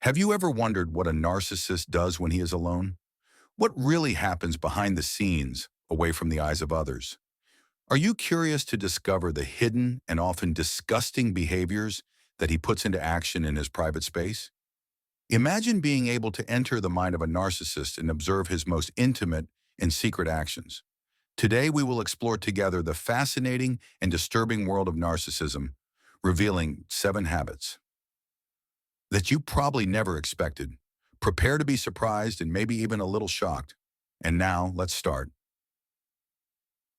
Have you ever wondered what a narcissist does when he is alone? What really happens behind the scenes, away from the eyes of others? Are you curious to discover the hidden and often disgusting behaviors that he puts into action in his private space? Imagine being able to enter the mind of a narcissist and observe his most intimate and secret actions. Today, we will explore together the fascinating and disturbing world of narcissism, revealing 7 habits that you probably never expected. Prepare to be surprised and maybe even a little shocked. And now, let's start.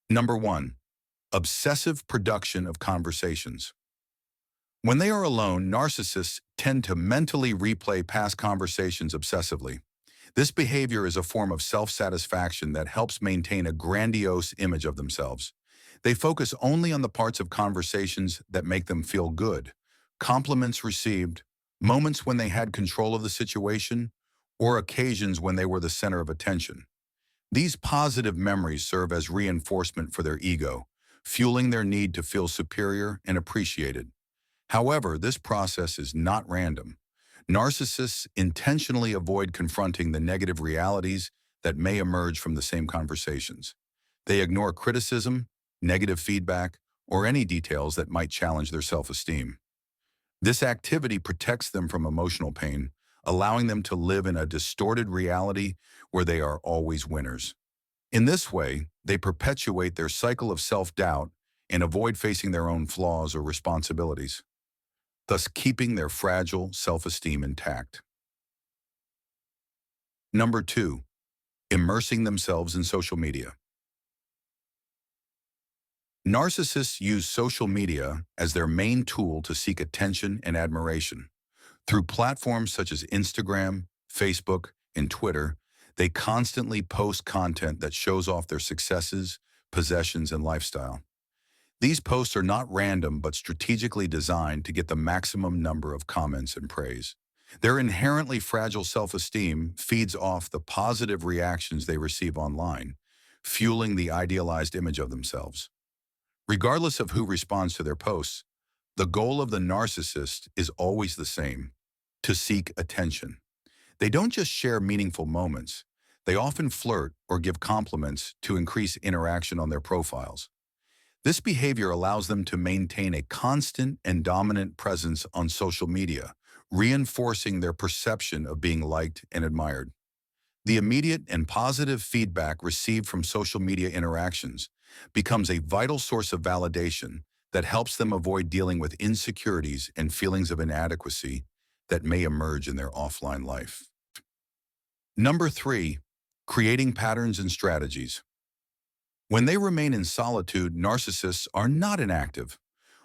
Number 1. Obsessive production of conversations. When they are alone, narcissists tend to mentally replay past conversations obsessively. This behavior is a form of self-satisfaction that helps maintain a grandiose image of themselves. They focus only on the parts of conversations that make them feel good, compliments received, moments when they had control of the situation, or occasions when they were the center of attention. These positive memories serve as reinforcement for their ego, fueling their need to feel superior and appreciated. However, this process is not random. Narcissists intentionally avoid confronting the negative realities that may emerge from the same conversations. They ignore criticism, negative feedback, or any details that might challenge their self-esteem. This activity protects them from emotional pain, allowing them to live in a distorted reality where they are always winners. In this way, they perpetuate their cycle of self-doubt and avoid facing their own flaws or responsibilities, thus keeping their fragile self-esteem intact. Number 2. Immersing themselves in social media. Narcissists use social media as their main tool to seek attention and admiration. Through platforms such as Instagram, Facebook, and Twitter, they constantly post content that shows off their successes, possessions, and lifestyle. These posts are not random but strategically designed to get the maximum number of comments and praise. Their inherently fragile self-esteem feeds off the positive reactions they receive online, fueling the idealized image of themselves. Regardless of who responds to their posts, the goal of the narcissist is always the same: to seek attention. They don't just share meaningful moments, they often flirt or give compliments to increase interaction on their profiles. This behavior allows them to maintain a constant and dominant presence on social media, reinforcing their perception of being liked and admired. The immediate and positive feedback received from social media interactions becomes a vital source of validation that helps them avoid dealing with insecurities and feelings of inadequacy that may emerge in their offline life. Number 3. Creating patterns and strategies. When they remain in solitude, narcissists are not inactive.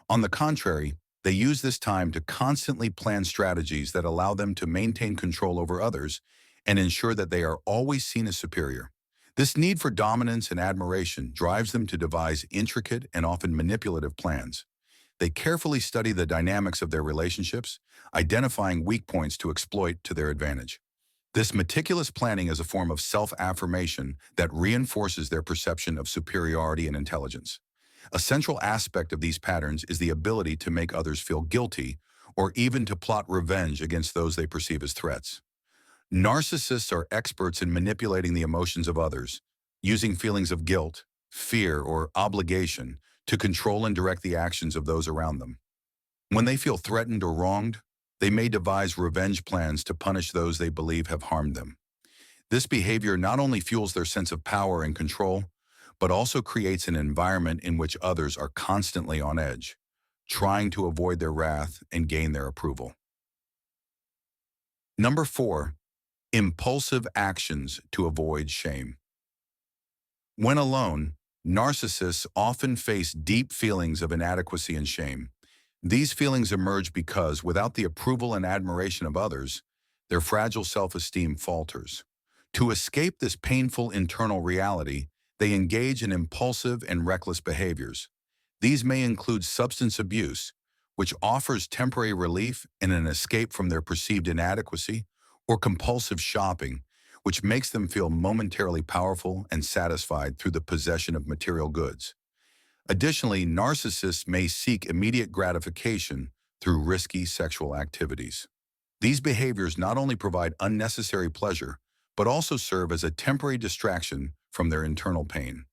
On the contrary, they use this time to constantly plan strategies that allow them to maintain control over others and ensure that they are always seen as superior. This need for dominance and admiration drives them to devise intricate and often manipulative plans. They carefully study the dynamics of their relationships, identifying weak points to exploit to their advantage. This meticulous planning is a form of self-affirmation that reinforces their perception of superiority and intelligence. A central aspect of these patterns is the ability to make others feel guilty or even to plot revenge against those they perceive as threats. Narcissists are experts in manipulating the emotions of others, using feelings of guilt, fear, or obligation to control and direct the actions of those around them. When they feel threatened or wronged, they may devise revenge plans to punish those they believe have harmed them. This behavior not only fuels their sense of power and control, but also creates an environment in which others are constantly on edge, trying to avoid their wrath and gain their approval. Number 4. Impulsive actions to avoid shame. When alone, narcissists often face deep feelings of inadequacy and shame. These feelings emerge because, without the approval and admiration of others, their fragile self-esteem falters. To escape this painful internal reality, they engage in impulsive and reckless behaviors. These may include substance abuse, which offers temporary relief and an escape from their perceived inadequacy, or compulsive shopping, which makes them feel momentarily powerful and satisfied through the possession of material goods. Additionally, narcissists may seek immediate gratification through risky sexual activities. These behaviors not only provide unnecessary pleasure, but also serve as a temporary distraction from their internal pain.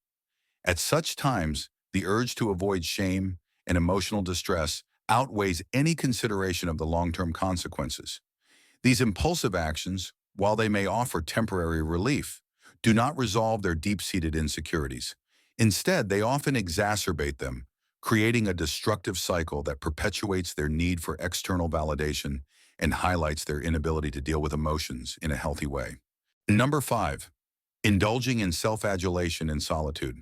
At such times, the urge to avoid shame and emotional distress outweighs any consideration of the long-term consequences. These impulsive actions, while they may offer temporary relief, do not resolve their deep-seated insecurities. Instead, they often exacerbate them, creating a destructive cycle that perpetuates their need for external validation and highlights their inability to deal with emotions in a healthy way. Number 5. Indulging in self-adulation and solitude.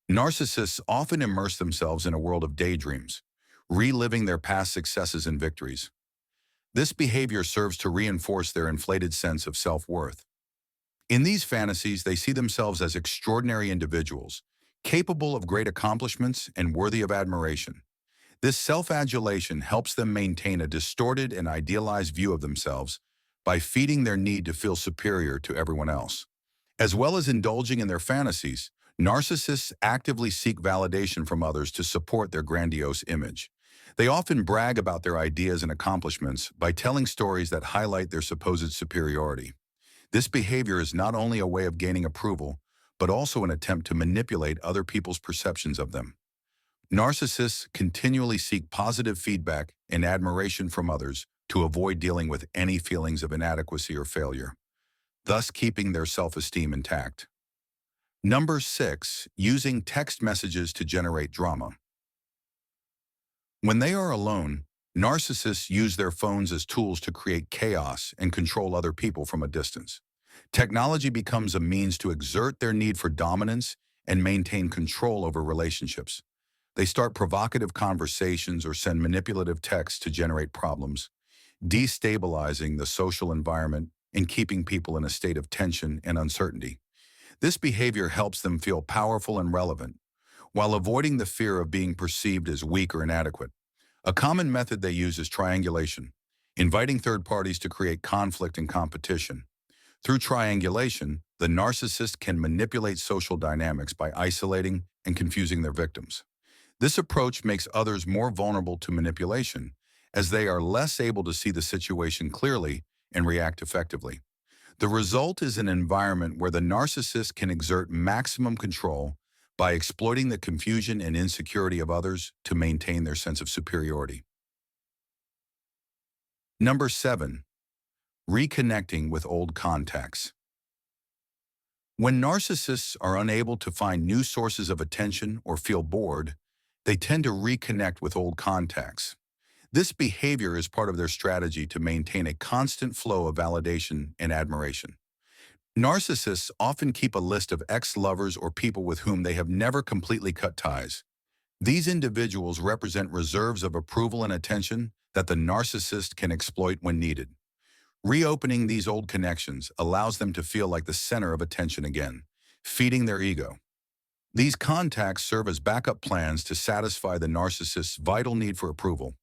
Narcissists often immerse themselves in a world of daydreams, reliving their past successes and victories. This behavior serves to reinforce their inflated sense of self-worth. In these fantasies, they see themselves as extraordinary individuals, capable of great accomplishments and worthy of admiration. This self-adulation helps them maintain a distorted and idealized view of themselves by feeding their need to feel superior to everyone else. As well as indulging in their fantasies, narcissists actively seek validation from others to support their grandiose image. They often brag about their ideas and accomplishments by telling stories that highlight their supposed superiority. This behavior is not only a way of gaining approval, but also an attempt to manipulate other people's perceptions of them. Narcissists continually seek positive feedback and admiration from others to avoid dealing with any feelings of inadequacy or failure, thus keeping their self-esteem intact. Number 6. Using text messages to generate drama. When they are alone, narcissists use their phones as tools to create chaos and control other people from a distance. Technology becomes a means to exert their need for dominance and maintain control over relationships. They start provocative conversations or send manipulative texts to generate problems, destabilizing the social environment and keeping people in a state of tension and uncertainty. This behavior helps them feel powerful and relevant, while avoiding the fear of being perceived as weak or inadequate. A common method they use is triangulation, inviting third parties to create conflict and competition. Through triangulation, the narcissist can manipulate social dynamics by isolating and confusing their victims. This approach makes others more vulnerable to manipulation, as they are less able to see the situation clearly and react effectively. The result is an environment where the narcissist can exert maximum control by exploiting the confusion and insecurity of others to maintain their sense of superiority. Number 7. Reconnecting with old contacts. When narcissists are unable to find new sources of attention or feel bored, they tend to reconnect with old contacts. This behavior is part of their strategy to maintain a constant flow of validation and admiration. Narcissists often keep a list of ex-lovers or people with whom they have never completely cut ties. These individuals represent reserves of approval and attention that the narcissist can exploit when needed. Reopening these old connections allows them to feel like the center of attention again, feeding their ego. These contacts serve as backup plans to satisfy the narcissist's vital need for approval.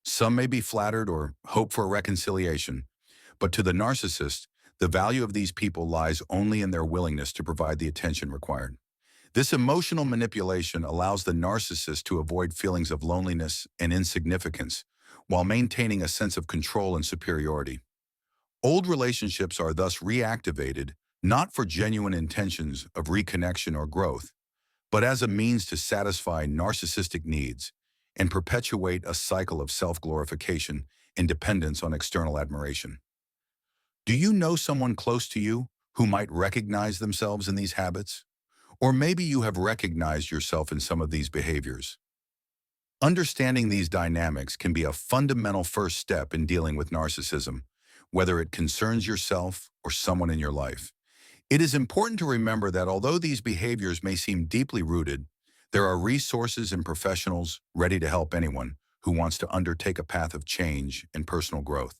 Some may be flattered or hope for a reconciliation, but to the narcissist, the value of these people lies only in their willingness to provide the attention required. This emotional manipulation allows the narcissist to avoid feelings of loneliness and insignificance while maintaining a sense of control and superiority. Old relationships are thus reactivated, not for genuine intentions of reconnection or growth, but as a means to satisfy narcissistic needs and perpetuate a cycle of self-glorification and dependence on external admiration. Do you know someone close to you who might recognize themselves in these habits? Or maybe you have recognized yourself in some of these behaviors. Understanding these dynamics can be a fundamental first step in dealing with narcissism, whether it concerns yourself or someone in your life. It is important to remember that although these behaviors may seem deeply rooted, there are resources and professionals ready to help anyone who wants to undertake a path of change and personal growth.